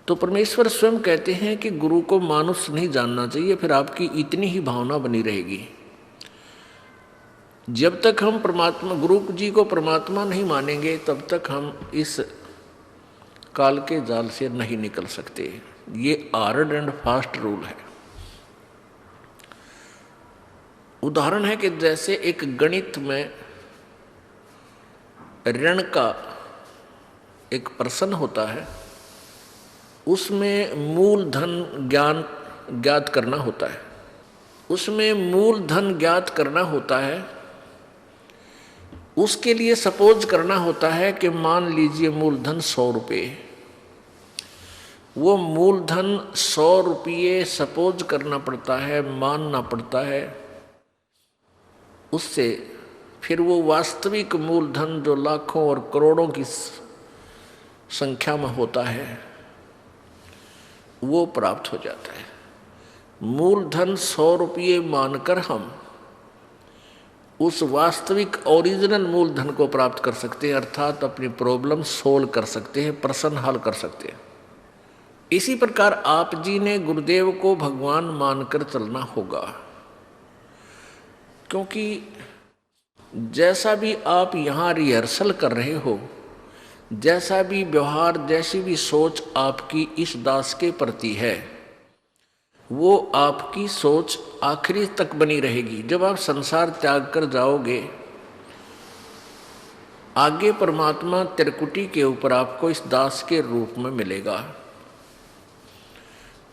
तो परमेश्वर स्वयं कहते हैं कि गुरु को मानुष नहीं जानना चाहिए, फिर आपकी इतनी ही भावना बनी रहेगी। जब तक हम परमात्मा गुरु जी को परमात्मा नहीं मानेंगे तब तक हम इस काल के जाल से नहीं निकल सकते। ये हार्ड एंड फास्ट रूल है। उदाहरण है कि जैसे एक गणित में ऋण का एक प्रश्न होता है, उसमें मूलधन ज्ञात करना होता है। उसमें मूलधन ज्ञात करना होता है, उसके लिए सपोज करना होता है कि मान लीजिए मूलधन 100 रुपये। वो मूलधन 100 रुपये सपोज करना पड़ता है, मानना पड़ता है। उससे फिर वो वास्तविक मूलधन जो लाखों और करोड़ों की संख्या में होता है वो प्राप्त हो जाता है। मूलधन 100 रुपये मानकर हम उस वास्तविक ओरिजिनल मूलधन को प्राप्त कर सकते हैं, अर्थात अपनी प्रॉब्लम सोल्व कर सकते हैं, प्रश्न हल कर सकते हैं। इसी प्रकार आप जी ने गुरुदेव को भगवान मानकर चलना होगा, क्योंकि जैसा भी आप यहाँ रिहर्सल कर रहे हो, जैसा भी व्यवहार, जैसी भी सोच आपकी इस दास के प्रति है, वो आपकी सोच आखिरी तक बनी रहेगी। जब आप संसार त्याग कर जाओगे, आगे परमात्मा त्रिकुटी के ऊपर आपको इस दास के रूप में मिलेगा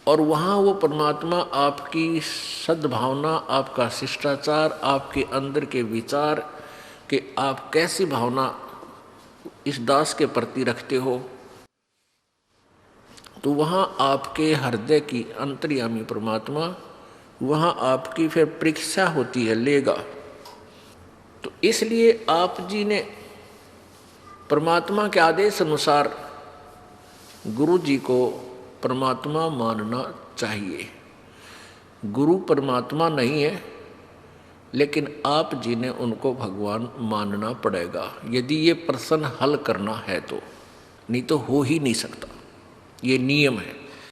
और वहाँ वो परमात्मा आपकी सद्भावना, आपका शिष्टाचार, आपके अंदर के विचार कि आप कैसी भावना इस दास के प्रति रखते हो, तो वहाँ आपके हृदय की अंतर्यामी परमात्मा वहाँ आपकी फिर परीक्षा होती है, लेगा। तो इसलिए आप जी ने परमात्मा के आदेश अनुसार गुरु जी को परमात्मा मानना चाहिए। गुरु परमात्मा नहीं है, लेकिन आप जी ने उनको भगवान मानना पड़ेगा यदि ये प्रश्न हल करना है तो, नहीं तो हो ही नहीं सकता। ये नियम है।